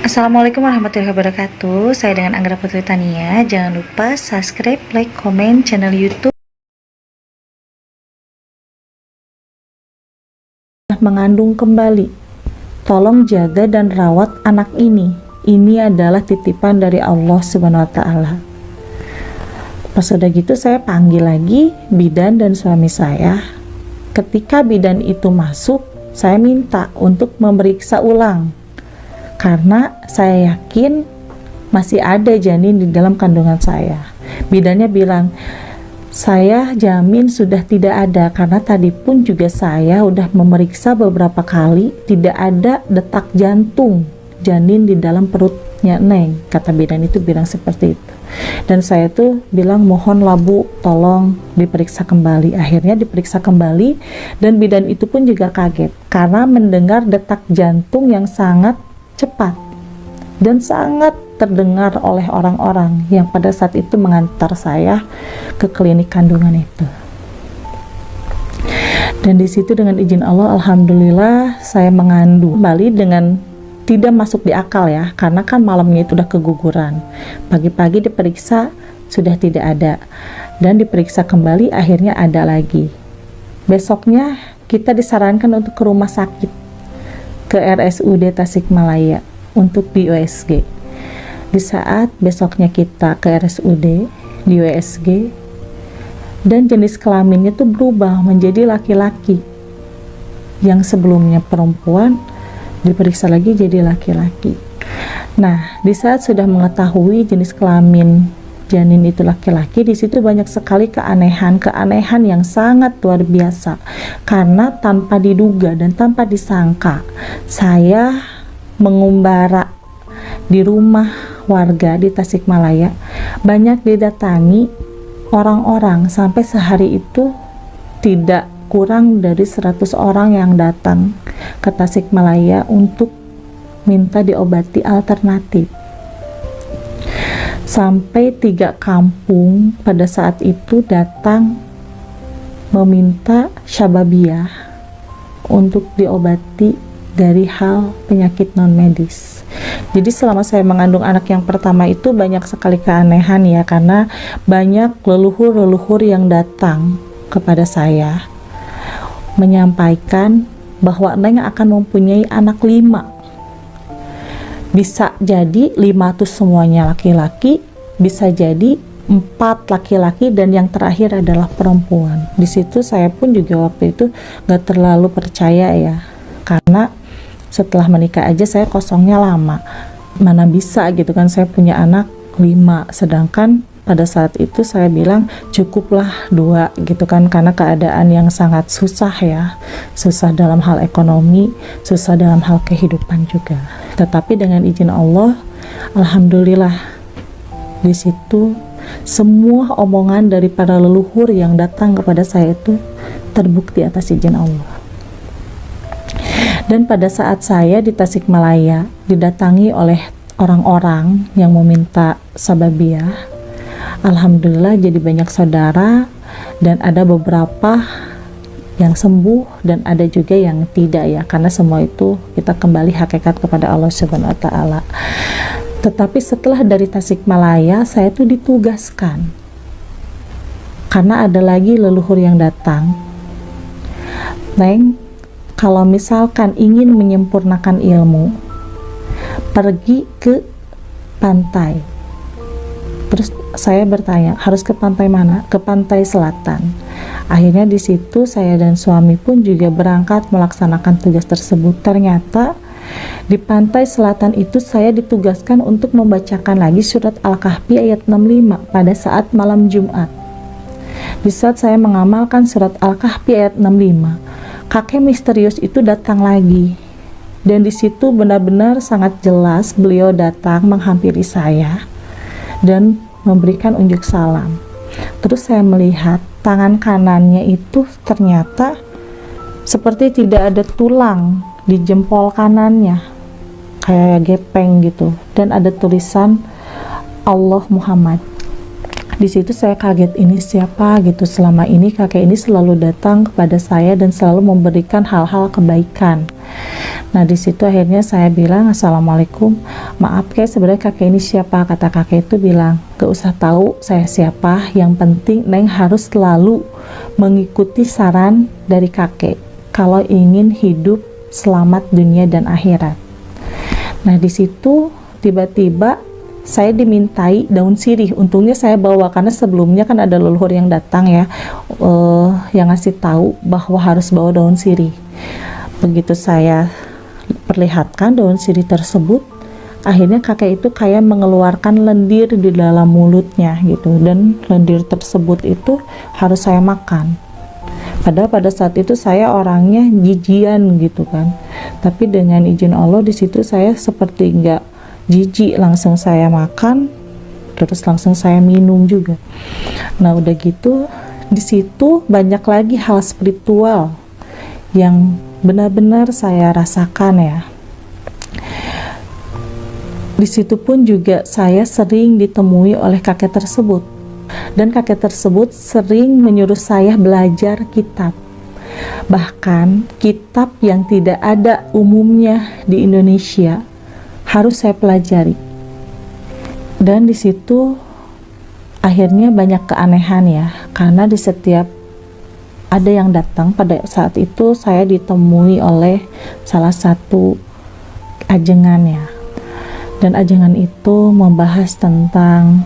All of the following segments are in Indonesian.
Assalamualaikum warahmatullahi wabarakatuh. Saya dengan Anggra Putri Tania. Jangan lupa subscribe, like, komen channel YouTube. Mengandung kembali. Tolong jaga dan rawat anak ini. Ini adalah titipan dari Allah Subhanahu wa taala. Pas udah gitu saya panggil lagi bidan dan suami saya. Ketika bidan itu masuk, saya minta untuk memeriksa ulang. Karena saya yakin masih ada janin di dalam kandungan saya. Bidannya bilang, saya jamin sudah tidak ada, karena tadi pun juga saya udah memeriksa beberapa kali, tidak ada detak jantung janin di dalam perutnya Neng. Kata bidan itu bilang seperti itu. Dan saya tuh bilang, mohonlah Bu, tolong diperiksa kembali. Akhirnya diperiksa kembali, dan bidan itu pun juga kaget karena mendengar detak jantung yang sangat cepat dan sangat terdengar oleh orang-orang yang pada saat itu mengantar saya ke klinik kandungan itu. Dan di situ dengan izin Allah, alhamdulillah saya mengandung kembali dengan tidak masuk di akal ya, karena kan malamnya itu udah keguguran. Pagi-pagi diperiksa sudah tidak ada, dan diperiksa kembali akhirnya ada lagi. Besoknya kita disarankan untuk ke rumah sakit, ke RSUD Tasikmalaya untuk di USG. Di saat besoknya kita ke RSUD di USG, dan jenis kelaminnya tuh berubah menjadi laki-laki. Yang sebelumnya perempuan diperiksa lagi jadi laki-laki. Nah, di saat sudah mengetahui jenis kelamin janin itu laki-laki, di situ banyak sekali keanehan yang sangat luar biasa. Karena tanpa diduga dan tanpa disangka, saya mengumbara di rumah warga di Tasikmalaya, banyak didatangi orang-orang, sampai sehari itu tidak kurang dari 100 orang yang datang ke Tasikmalaya untuk minta diobati alternatif. Sampai 3 kampung pada saat itu datang meminta syababiyah untuk diobati dari hal penyakit non medis. Jadi selama saya mengandung anak yang pertama itu banyak sekali keanehan ya, karena banyak leluhur-leluhur yang datang kepada saya menyampaikan bahwa Neng akan mempunyai anak 5. Bisa jadi 5 itu semuanya laki-laki, bisa jadi 4 laki-laki, dan yang terakhir adalah perempuan. Di situ saya pun juga waktu itu gak terlalu percaya ya, karena setelah menikah aja saya kosongnya lama. Mana bisa gitu kan, saya punya anak 5, sedangkan pada saat itu saya bilang cukuplah 2 gitu kan, karena keadaan yang sangat susah ya, susah dalam hal ekonomi, susah dalam hal kehidupan juga. Tetapi dengan izin Allah, alhamdulillah di situ semua omongan dari para leluhur yang datang kepada saya itu terbukti atas izin Allah. Dan pada saat saya di Tasikmalaya didatangi oleh orang-orang yang meminta sababiyah, alhamdulillah jadi banyak saudara, dan ada beberapa yang sembuh dan ada juga yang tidak ya, karena semua itu kita kembali hakikat kepada Allah Subhanahu wa taala. Tetapi setelah dari Tasikmalaya, saya tuh ditugaskan karena ada lagi leluhur yang datang. Neng, kalau misalkan ingin menyempurnakan ilmu, pergi ke pantai. Terus saya bertanya, harus ke pantai mana? Ke pantai selatan. Akhirnya di situ saya dan suami pun juga berangkat melaksanakan tugas tersebut. Ternyata di pantai selatan itu saya ditugaskan untuk membacakan lagi surat Al-Kahfi ayat 65 pada saat malam Jumat. Di saat saya mengamalkan surat Al-Kahfi ayat 65, kakek misterius itu datang lagi. Dan di situ benar-benar sangat jelas beliau datang menghampiri saya dan memberikan unjuk salam. Terus saya melihat tangan kanannya itu ternyata seperti tidak ada tulang di jempol kanannya, kayak gepeng gitu, dan ada tulisan Allah Muhammad. Di situ saya kaget, ini siapa gitu. Selama ini kakek ini selalu datang kepada saya dan selalu memberikan hal-hal kebaikan. Nah di situ akhirnya saya bilang, assalamualaikum, maaf kek, sebenarnya kakek ini siapa? Kata kakek itu bilang, gak usah tahu saya siapa, yang penting neng harus selalu mengikuti saran dari kakek kalau ingin hidup selamat dunia dan akhirat. Nah di situ tiba-tiba saya dimintai daun sirih. Untungnya saya bawa, karena sebelumnya kan ada leluhur yang datang ya, yang ngasih tahu bahwa harus bawa daun sirih. Begitu saya perlihatkan daun sirih tersebut, akhirnya kakek itu kayak mengeluarkan lendir di dalam mulutnya gitu, dan lendir tersebut itu harus saya makan. Padahal pada saat itu saya orangnya jijian gitu kan, tapi dengan izin Allah di situ saya seperti nggak jijik, langsung saya makan, terus langsung saya minum juga. Nah udah gitu di situ banyak lagi hal spiritual yang benar-benar saya rasakan ya. Di situ pun juga saya sering ditemui oleh kakek tersebut, dan kakek tersebut sering menyuruh saya belajar kitab, bahkan kitab yang tidak ada umumnya di Indonesia harus saya pelajari. Dan di situ akhirnya banyak keanehan ya, karena di setiap ada yang datang, pada saat itu saya ditemui oleh salah satu ajengannya, dan ajengan itu membahas tentang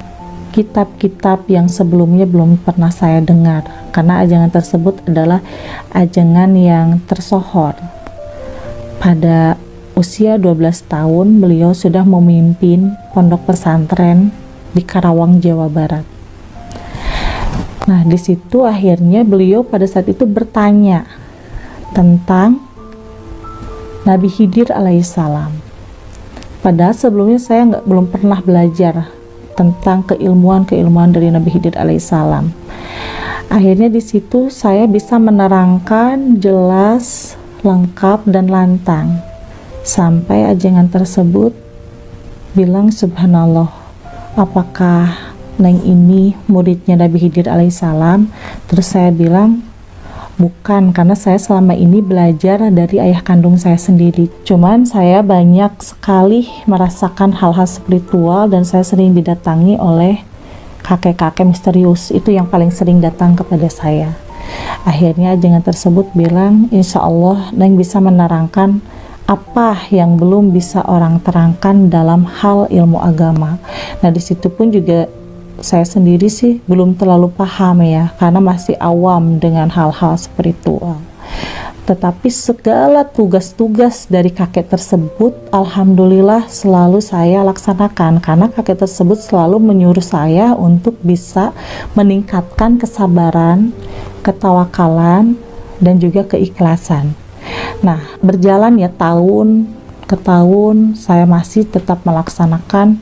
kitab-kitab yang sebelumnya belum pernah saya dengar, karena ajengan tersebut adalah ajengan yang tersohor. Pada usia 12 tahun beliau sudah memimpin pondok pesantren di Karawang, Jawa Barat. Nah di situ akhirnya beliau pada saat itu bertanya tentang Nabi Khidir alaihissalam. Padahal sebelumnya saya belum pernah belajar tentang keilmuan dari Nabi Khidir alaihissalam. Akhirnya di situ saya bisa menerangkan jelas, lengkap dan lantang, sampai ajengan tersebut bilang, subhanallah, apakah neng ini muridnya Nabi Khidir alaihissalam? Terus saya bilang, bukan, karena saya selama ini belajar dari ayah kandung saya sendiri. Cuman saya banyak sekali merasakan hal-hal spiritual, dan saya sering didatangi oleh kakek-kakek misterius. Itu yang paling sering datang kepada saya. Akhirnya ajengan tersebut bilang, insya Allah neng bisa menerangkan apa yang belum bisa orang terangkan dalam hal ilmu agama. Nah di situ pun juga saya sendiri sih belum terlalu paham ya, karena masih awam dengan hal-hal spiritual. Tetapi segala tugas-tugas dari kakek tersebut alhamdulillah selalu saya laksanakan, karena kakek tersebut selalu menyuruh saya untuk bisa meningkatkan kesabaran, ketawakalan, dan juga keikhlasan. Nah berjalan ya tahun ke tahun, saya masih tetap melaksanakan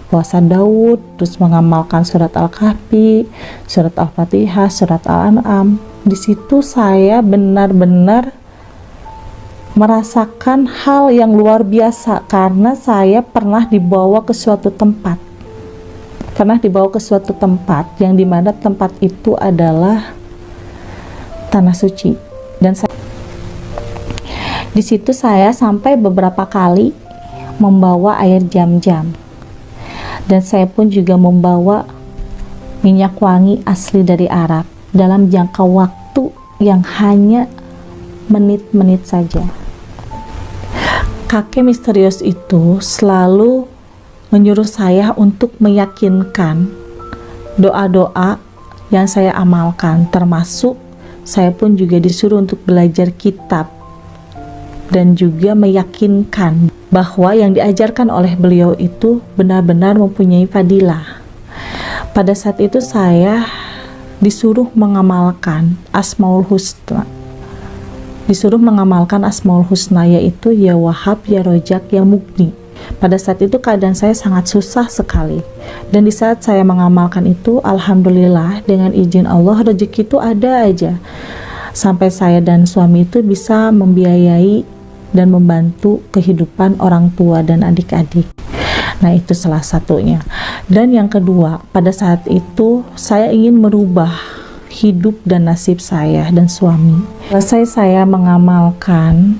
puasa Daud, terus mengamalkan surat Al-Kahfi, surat Al-Fatihah, surat Al-An'am. Di situ saya benar-benar merasakan hal yang luar biasa, karena saya pernah dibawa ke suatu tempat. Yang dimana tempat itu adalah tanah suci. Dan di situ saya sampai beberapa kali membawa air jam-jam. Dan saya pun juga membawa minyak wangi asli dari Arab dalam jangka waktu yang hanya menit-menit saja. Kakek misterius itu selalu menyuruh saya untuk meyakinkan doa-doa yang saya amalkan, termasuk saya pun juga disuruh untuk belajar kitab, dan juga meyakinkan bahwa yang diajarkan oleh beliau itu benar-benar mempunyai fadilah. Pada saat itu saya disuruh mengamalkan Asmaul Husna. Yaitu Ya Wahab, Ya Rojak, Ya Mugni. Pada saat itu keadaan saya sangat susah sekali. Dan di saat saya mengamalkan itu, alhamdulillah dengan izin Allah rezeki itu ada aja. Sampai saya dan suami itu bisa membiayai dan membantu kehidupan orang tua dan adik-adik. Nah itu salah satunya. Dan yang kedua, pada saat itu saya ingin merubah hidup dan nasib saya dan suami. Selesai saya mengamalkan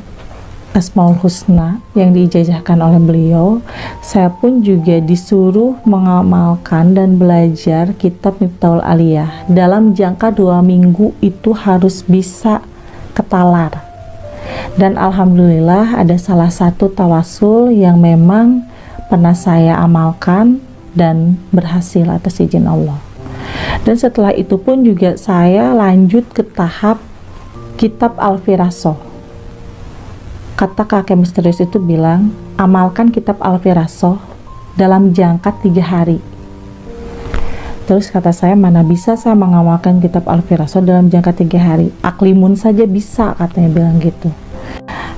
Asmaul Husna yang diijazahkan oleh beliau, saya pun juga disuruh mengamalkan dan belajar kitab Miftahul Aliyah. Dalam jangka 2 minggu itu harus bisa ketalar. Dan alhamdulillah ada salah satu tawasul yang memang pernah saya amalkan dan berhasil atas izin Allah. Dan setelah itu pun juga saya lanjut ke tahap kitab Al-Firasah. Kata kakek misterius itu bilang, amalkan kitab Al-Firasah dalam jangka 3 hari. Terus kata saya, mana bisa saya mengamalkan kitab Al-Firasah dalam jangka 3 hari? Aklimun saja bisa, katanya bilang gitu.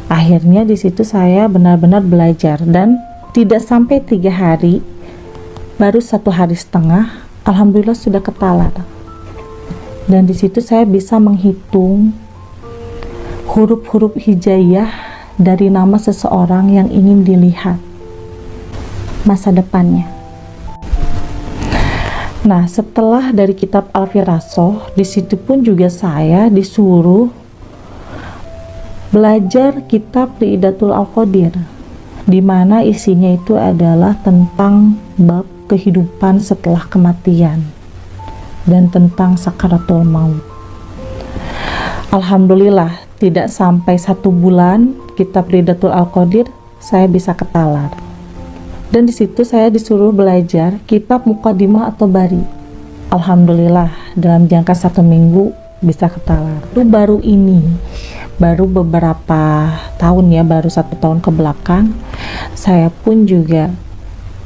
Akhirnya di situ saya benar-benar belajar, dan tidak sampai 3 hari, baru 1 hari setengah, alhamdulillah sudah ketalar. Dan di situ saya bisa menghitung huruf-huruf hijaiyah dari nama seseorang yang ingin dilihat masa depannya. Nah, setelah dari kitab Al-Firasah, di situ pun juga saya disuruh belajar kitab Riidatul Al-Qadir, di mana isinya itu adalah tentang bab kehidupan setelah kematian dan tentang sakaratul maut. Alhamdulillah, tidak sampai 1 bulan kitab Riidatul Al-Qadir saya bisa ketalar. Dan di situ saya disuruh belajar kitab Muqaddimah atau Bari. Alhamdulillah dalam jangka 1 minggu bisa ketalar. Itu baru ini, baru beberapa tahun ya, baru 1 tahun ke belakang, saya pun juga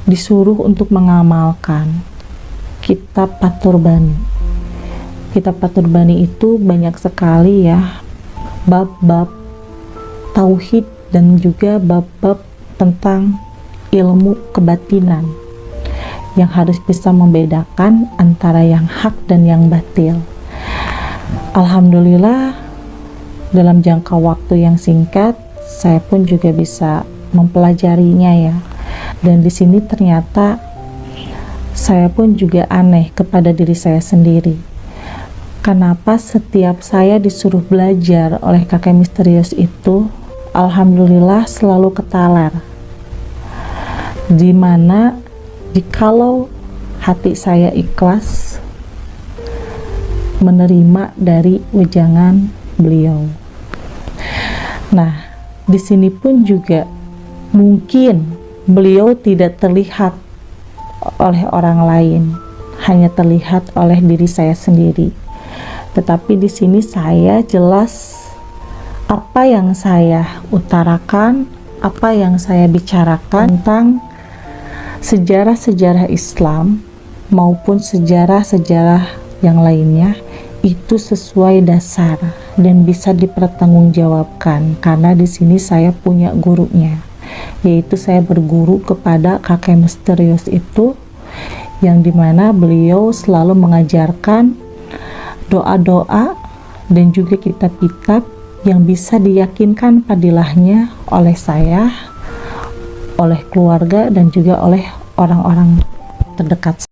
disuruh untuk mengamalkan kitab Fathur Bani. Kitab Fathur Bani itu banyak sekali ya bab-bab tauhid dan juga bab-bab tentang ilmu kebatinan yang harus bisa membedakan antara yang hak dan yang batil. Alhamdulillah dalam jangka waktu yang singkat saya pun juga bisa mempelajarinya ya. Dan di sini ternyata saya pun juga aneh kepada diri saya sendiri. Kenapa setiap saya disuruh belajar oleh kakek misterius itu, alhamdulillah selalu ketalar. Dimana jikalau hati saya ikhlas menerima dari wejangan beliau. Nah, di sini pun juga mungkin beliau tidak terlihat oleh orang lain, hanya terlihat oleh diri saya sendiri. Tetapi di sini saya jelas apa yang saya utarakan, apa yang saya bicarakan tentang sejarah-sejarah Islam maupun sejarah-sejarah yang lainnya itu sesuai dasar dan bisa dipertanggungjawabkan, karena di sini saya punya gurunya, yaitu saya berguru kepada kakek misterius itu, yang dimana beliau selalu mengajarkan doa-doa dan juga kitab-kitab yang bisa diyakinkan padilahnya oleh saya, oleh keluarga, dan juga oleh orang-orang terdekat.